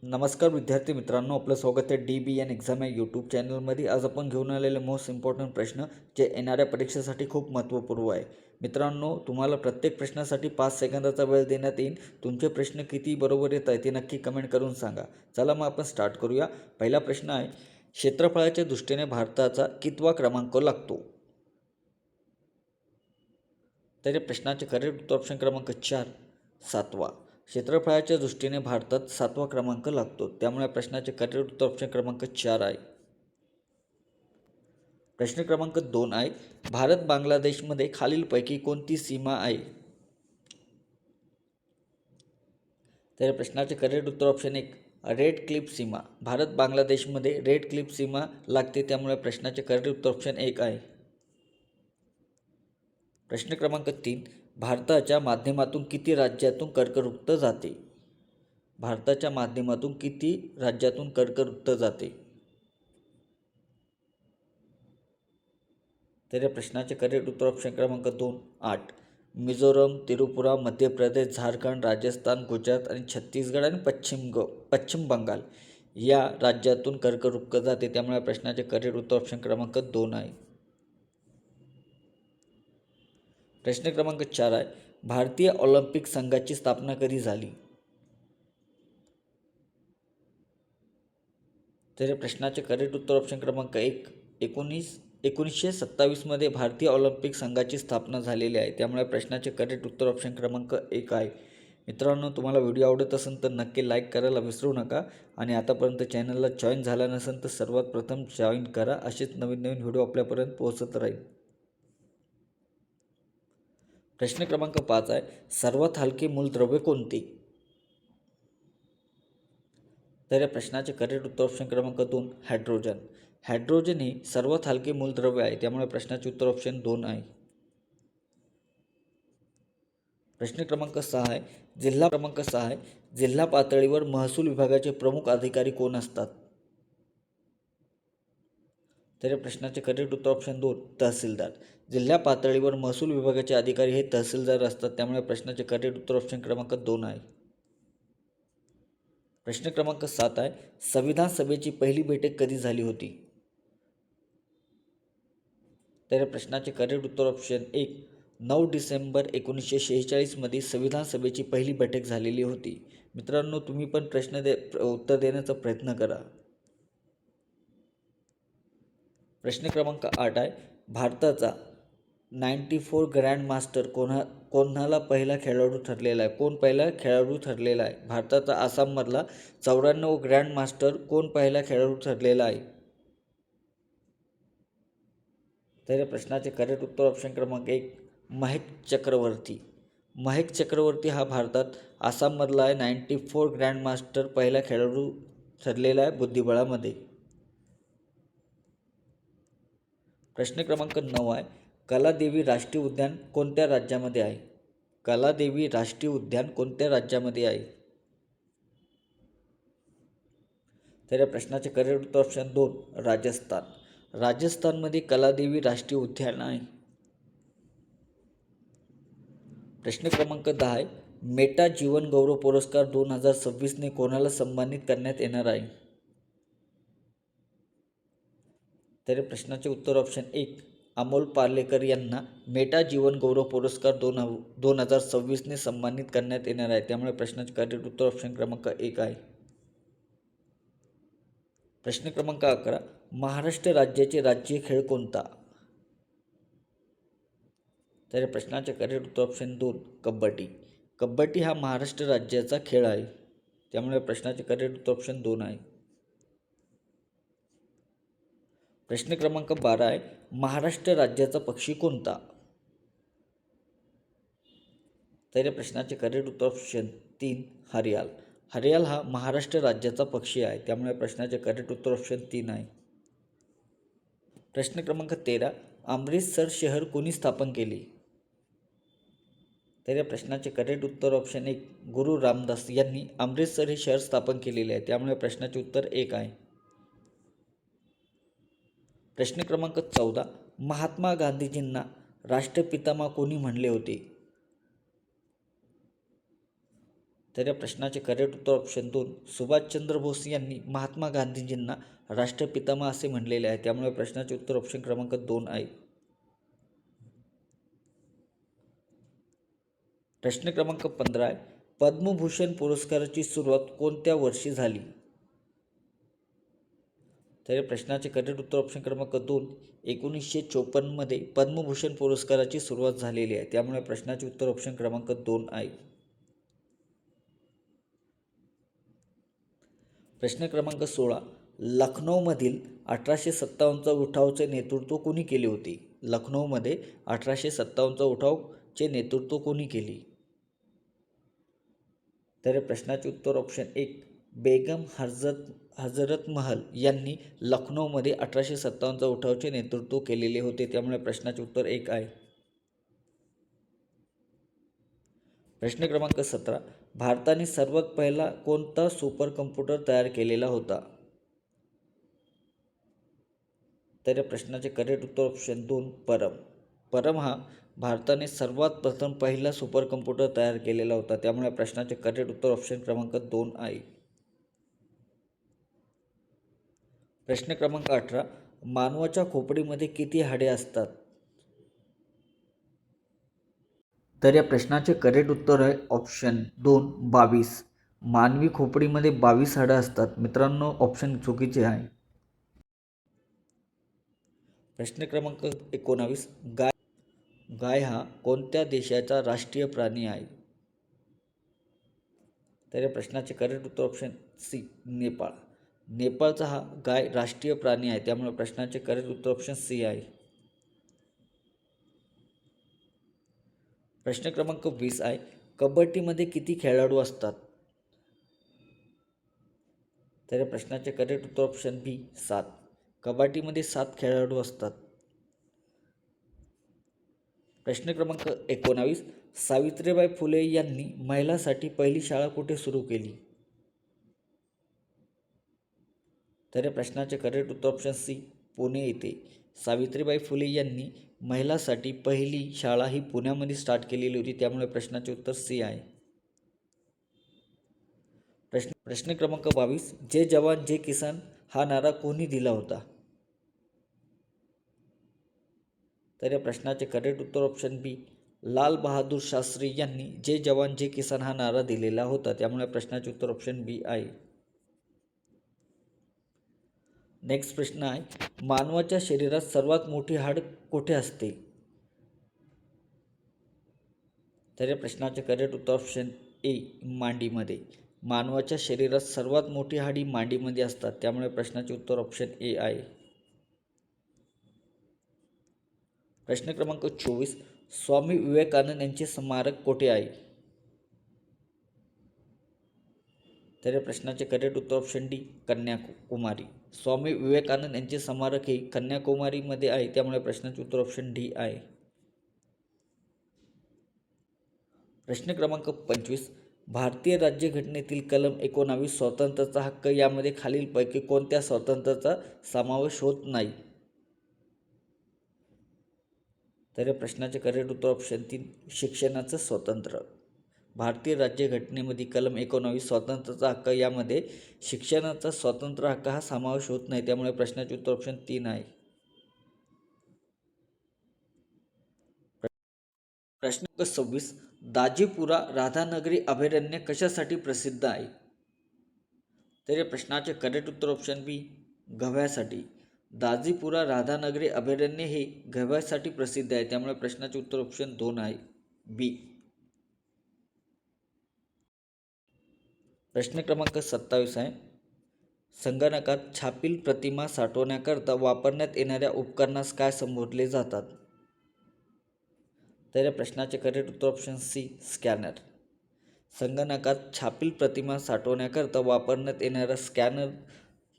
नमस्कार विद्यार्थी मित्रांनो, आपलं स्वागत आहे DBN एक्झाम या यूट्यूब चॅनलमध्ये. आज आपण घेऊन आलेले मोस्ट इम्पॉर्टंट प्रश्न जे येणाऱ्या परीक्षेसाठी खूप महत्त्वपूर्ण आहे. मित्रांनो, तुम्हाला प्रत्येक प्रश्नासाठी 5 सेकंदाचा वेळ देण्यात येईल. तुमचे प्रश्न किती बरोबर येत आहे ते नक्की कमेंट करून सांगा. चला मग आपण स्टार्ट करूया. पहिला प्रश्न आहे, क्षेत्रफळाच्या दृष्टीने भारताचा कितवा क्रमांक लागतो? तर या प्रश्नाचे करेक्ट उत्तर ऑप्शन क्रमांक 4 7वा. क्षेत्रफळाच्या दृष्टीने भारतात 7वा क्रमांक लागतो, त्यामुळे प्रश्नाचे करेक्ट उत्तर ऑप्शन क्रमांक 4 आहे. प्रश्न क्रमांक 2 आहे, भारत बांगलादेशमध्ये खालीलपैकी कोणती सीमा आहे? तर प्रश्नाचे करेक्ट उत्तर ऑप्शन 1 रेड क्लिफ सीमा. भारत बांगलादेशमध्ये रेड क्लिफ सीमा लागते, त्यामुळे प्रश्नाचे करेक्ट उत्तर ऑप्शन 1 आहे. प्रश्न क्रमांक 3, भारताच्या माध्यमातून किती राज्यातून कर्कवृत्त जाते? भारताच्या माध्यमातून किती राज्यातून कर्कवृत्त जाते? तर या प्रश्नाचे करेक्ट उत्तर ऑप्शन क्रमांक 2 8. मिझोरम, त्रिपुरा, मध्य प्रदेश, झारखंड, राजस्थान, गुजरात आणि छत्तीसगड आणि पश्चिम बंगाल या राज्यातून कर्कवृत्त जाते, त्यामुळे प्रश्नाचे करेक्ट उत्तर ऑप्शन क्रमांक 2 आहे. प्रश्न क्रमांक 4 आहे, भारतीय ऑलिम्पिक संघाची स्थापना कधी झाली? तर या प्रश्नाचे करेक्ट उत्तर ऑप्शन क्रमांक 1 1927मध्ये भारतीय ऑलिम्पिक संघाची स्थापना झालेली आहे, त्यामुळे प्रश्नाचे करेक्ट उत्तर ऑप्शन क्रमांक 1 आहे. मित्रांनो, तुम्हाला व्हिडिओ आवडत असेल तर नक्की लाईक करायला विसरू नका आणि आतापर्यंत चॅनलला जॉईन झाला नसेल तर सर्वात प्रथम जॉईन करा. असेच नवीन नवीन व्हिडिओ आपल्यापर्यंत पोहोचत राहील. प्रश्न क्रमांक 5 आहे, सर्वात हलके मूलद्रव्य कोणते? तर या प्रश्नाचे करेक्ट उत्तर ऑप्शन क्रमांक 2 हायड्रोजन. हायड्रोजन हे सर्वात हलके मूलद्रव्य आहे, त्यामुळे प्रश्नाचे उत्तर ऑप्शन 2 आहे. प्रश्न क्रमांक 6 आहे, जिल्हा पातळीवर महसूल विभागाचे प्रमुख अधिकारी कोण असतात? तर या प्रश्नाचे करेक्ट उत्तर ऑप्शन 2 तहसीलदार. जिल्हा पातळीवर महसूल विभागाचे अधिकारी हे तहसीलदार असतात, त्यामुळे प्रश्नाचे करेक्ट उत्तर ऑप्शन क्रमांक 2 आहे. प्रश्न क्रमांक 7 आहे, संविधान सभेची पहिली बैठक कधी झाली होती? तर या प्रश्नाचे करेक्ट उत्तर ऑप्शन 1 9 डिसेंबर 1946मध्ये संविधान सभेची पहिली बैठक झालेली होती. मित्रांनो, तुम्ही पण उत्तर देण्याचा प्रयत्न करा. प्रश्न क्रमांक 8 आहे, भारताचा 94 ग्रँड मास्टर कोणाला पहिला खेळाडू ठरलेला आहे? कोण पहिला खेळाडू ठरलेला आहे? भारताचा आसाममधला 94 ग्रँड मास्टर कोण पहिला खेळाडू ठरलेला आहे? तर या प्रश्नाचे करेक्ट उत्तर ऑप्शन क्रमांक 1 महेक चक्रवर्ती. महेक चक्रवर्ती हा भारतात आसाममधला आहे 94 ग्रँड मास्टर पहिला खेळाडू ठरलेला आहे बुद्धिबळामध्ये. प्रश्न क्रमांक 9 आहे, कलादेवी राष्ट्रीय उद्यान कोणत्या राज्यामध्ये आहे? कलादेवी राष्ट्रीय उद्यान कोणत्या राज्यामध्ये आहे? तर या प्रश्नाचे करेक्ट उत्तर ऑप्शन 2 राजस्थान. राजस्थानमध्ये कलादेवी राष्ट्रीय उद्यान आहे. प्रश्न क्रमांक 10 आहे, मेटा जीवन गौरव पुरस्कार 2026ने कोणाला सन्मानित करण्यात येणार आहे? तर प्रश्नाचे उत्तर ऑप्शन 1 अमोल पालेकर यांना मेटा जीवन गौरव पुरस्कार 2026ने सन्मानित करण्यात येणार आहे, त्यामुळे प्रश्नाचे करेक्ट उत्तर ऑप्शन क्रमांक 1 आहे. प्रश्न क्रमांक 11, महाराष्ट्र राज्याचे राज्य खेळ कोणता? तर प्रश्नाचे करेक्ट उत्तर ऑप्शन 2 कबड्डी. कबड्डी हा महाराष्ट्र राज्याचा खेळ आहे, त्यामुळे प्रश्नाचे करेक्ट उत्तर ऑप्शन 2 आहे. प्रश्न क्रमांक 12 आहे, महाराष्ट्र राज्याचा पक्षी कोणता? तर या प्रश्नाचे करेक्ट उत्तर ऑप्शन 3 हरियाल. हरियाल हा महाराष्ट्र राज्याचा पक्षी आहे, त्यामुळे प्रश्नाचे करेक्ट उत्तर ऑप्शन 3 आहे. प्रश्न क्रमांक 13, अमृतसर शहर कोणी स्थापन केले? तर या प्रश्नाचे करेक्ट उत्तर ऑप्शन 1 गुरु रामदास यांनी अमृतसर हे शहर स्थापन केलेले आहे, त्यामुळे प्रश्नाचे उत्तर 1 आहे. प्रश्न क्रमांक 14, महात्मा गांधीजींना राष्ट्रपितामह कोणी म्हणले होते? तर या प्रश्नाचे करेक्ट उत्तर ऑप्शन 2, सुभाषचंद्र बोस यांनी महात्मा गांधीजींना राष्ट्रपितामह असे म्हणलेले आहे. त्यामुळे प्रश्नाचे उत्तर ऑप्शन क्रमांक 2 आहे. प्रश्न क्रमांक 15 आहे, पद्मभूषण पुरस्काराची सुरुवात कोणत्या वर्षी झाली? तर प्रश्नाचे करेक्ट उत्तर ऑप्शन क्रमांक 2, 1954 पद्मभूषण पुरस्काराची सुरुवात झालेली आहे. त्यामुळे प्रश्नाचे उत्तर ऑप्शन क्रमांक 2 आहे. प्रश्न क्रमांक 16, लखनौमधील 1857चा उठावचे नेतृत्व कोणी केले होते? लखनौमध्ये 1857चा उठावचे नेतृत्व कोणी केले? तर प्रश्नाचे उत्तर ऑप्शन 1, बेगम हजरत महल यांनी लखनौमध्ये 1857चा उठावचे नेतृत्व केलेले होते. त्यामुळे प्रश्नाचे उत्तर 1 आहे. प्रश्न क्रमांक 17, भारताने सर्वात पहिला कोणता सुपर कम्प्युटर तयार केलेला होता? तर या प्रश्नाचे करेक्ट उत्तर ऑप्शन 2, परम हा भारताने सर्वात प्रथम पहिला सुपर कम्प्युटर तयार केलेला होता. त्यामुळे प्रश्नाचे करेक्ट उत्तर ऑप्शन क्रमांक 2 आहे. प्रश्न क्रमांक 18, मानवाच्या खोपडीमध्ये किती हाडे असतात? तर या प्रश्नाचे करेक्ट उत्तर आहे ऑप्शन 2, 22. मानवी खोपडीमध्ये 22 हाडं असतात. मित्रांनो, ऑप्शन चुकीचे आहे. प्रश्न क्रमांक 19, गाय हा कोणत्या देशाचा राष्ट्रीय प्राणी आहे? तर या प्रश्नाचे करेक्ट उत्तर ऑप्शन सी, नेपाळ. नेपाळचा हा गाय राष्ट्रीय प्राणी आहे. त्यामुळे प्रश्नाचे करेक्ट उत्तर ऑप्शन सी आहे. प्रश्न क्रमांक 20 आहे, कबड्डीमध्ये किती खेळाडू असतात? तर या प्रश्नाचे करेक्ट उत्तर ऑप्शन बी, 7. कबड्डीमध्ये 7 खेळाडू असतात. प्रश्न क्रमांक 19, सावित्रीबाई फुले यांनी महिलांसाठी पहिली शाळा कुठे सुरू केली? तर या प्रश्नाचे करेक्ट उत्तर ऑप्शन सी, पुणे येथे. सावित्रीबाई फुले यांनी महिलांसाठी पहिली शाळा ही पुण्यामध्ये स्टार्ट केलेली होती. त्यामुळे प्रश्नाचे उत्तर सी आहे. प्रश्न क्रमांक 22, जय जवान जय किसान हा नारा कोणी दिला होता? तर या प्रश्नाचे करेक्ट उत्तर ऑप्शन बी, लाल बहादूर शास्त्री यांनी जय जवान जय किसान हा नारा दिलेला होता. त्यामुळे प्रश्नाचे उत्तर ऑप्शन बी आहे. नेक्स्ट प्रश्न आहे, मानवाच्या शरीरात सर्वात मोठी हाड कुठे असते? तर या प्रश्नाचे करेक्ट उत्तर ऑप्शन ए, मांडीमध्ये. मानवाच्या शरीरात सर्वात मोठी हाडी मांडीमध्ये असतात. त्यामुळे प्रश्नाचे उत्तर ऑप्शन ए आहे. प्रश्न क्रमांक 24, स्वामी विवेकानंद यांचे स्मारक कोठे आहे? तर या प्रश्नाचे करेक्ट उत्तर ऑप्शन डी, कन्याकुमारी. स्वामी विवेकानंद यांचे स्मारक हे कन्याकुमारीमध्ये आहे. त्यामुळे प्रश्नाचे उत्तर ऑप्शन डी आहे. प्रश्न क्रमांक 25, भारतीय राज्यघटनेतील कलम 19 स्वातंत्र्याचा हक्क यामध्ये खालीलपैकी कोणत्या स्वातंत्र्याचा समावेश होत नाही? तर या प्रश्नाचे करेक्ट उत्तर ऑप्शन 3, शिक्षणाचं स्वातंत्र्य. भारतीय राज्यघटनेमध्ये कलम 19 स्वातंत्र्याचा हक्क यामध्ये शिक्षणाचा स्वातंत्र्य हक्क हा समावेश होत नाही. त्यामुळे प्रश्नाचे उत्तर ऑप्शन 3 आहे. प्रश्न 26, दाजीपुरा राधानगरी अभयारण्य कशासाठी प्रसिद्ध आहे? तर या प्रश्नाचे करेक्ट उत्तर ऑप्शन बी, गव्यासाठी. दाजीपुरा राधानगरी अभयारण्य हे गव्यासाठी प्रसिद्ध आहे. त्यामुळे प्रश्नाचे उत्तर ऑप्शन 2 आहे, बी. प्रश्न क्रमांक 27 आहे, संगणकात छापील प्रतिमा साठवण्याकरता वापरण्यात येणाऱ्या उपकरणास काय संबोधले जातात? तर या प्रश्नाचे करेक्ट उत्तर ऑप्शन सी, स्कॅनर. संगणकात छापील प्रतिमा साठवण्याकरता वापरण्यात येणारा स्कॅनर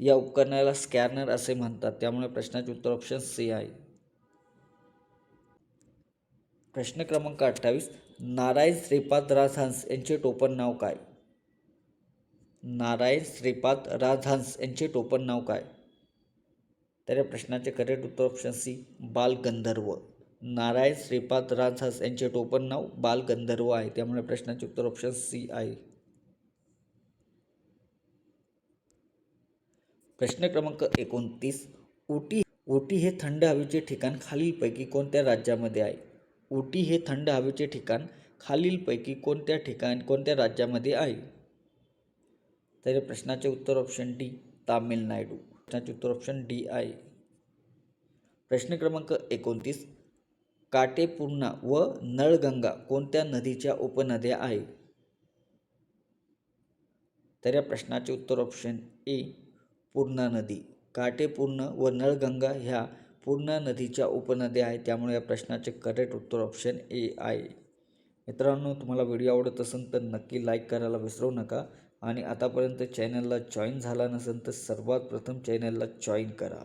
या उपकरणाला स्कॅनर असे म्हणतात. त्यामुळे प्रश्नाचे उत्तर ऑप्शन सी आहे. प्रश्न क्रमांक 28, नारायण श्रीपाद राजहंस यांचे टोपण नाव काय? नारायण श्रीपाद राजहंस यांचे टोपण नाव काय? तर या प्रश्नाचे करेक्ट उत्तर ऑप्शन सी, बालगंधर्व. नारायण श्रीपाद राजहंस यांचे टोपण नाव बालगंधर्व आहे. त्यामुळे प्रश्नाचे उत्तर ऑप्शन सी आहे. प्रश्न क्रमांक 29. ओटी हे थंड हवेचे ठिकाण खालीलपैकी कोणत्या राज्यामध्ये आहे? ओटी हे थंड हवेचे ठिकाण खालीलपैकी कोणत्या राज्यामध्ये आहे? तर या प्रश्नाचे उत्तर ऑप्शन डी, तामिळनाडू. प्रश्नाचे उत्तर ऑप्शन डी आहे. प्रश्न क्रमांक 29. काटेपूर्णा व नळगंगा कोणत्या नदीच्या उपनद्या आहे? तर या प्रश्नाचे उत्तर ऑप्शन ए, पूर्णा नदी. काटेपूर्ण व नळगंगा ह्या पूर्णा नदीच्या उपनद्या आहेत, त्यामुळे या प्रश्नाचे करेक्ट उत्तर ऑप्शन ए आहे. मित्रांनो, तुम्हाला व्हिडिओ आवडत असेल तर नक्की लाईक करायला विसरू नका आणि आतापर्यंत चॅनलला जॉईन झाला नसेल तर सर्वात प्रथम चॅनलला जॉईन करा.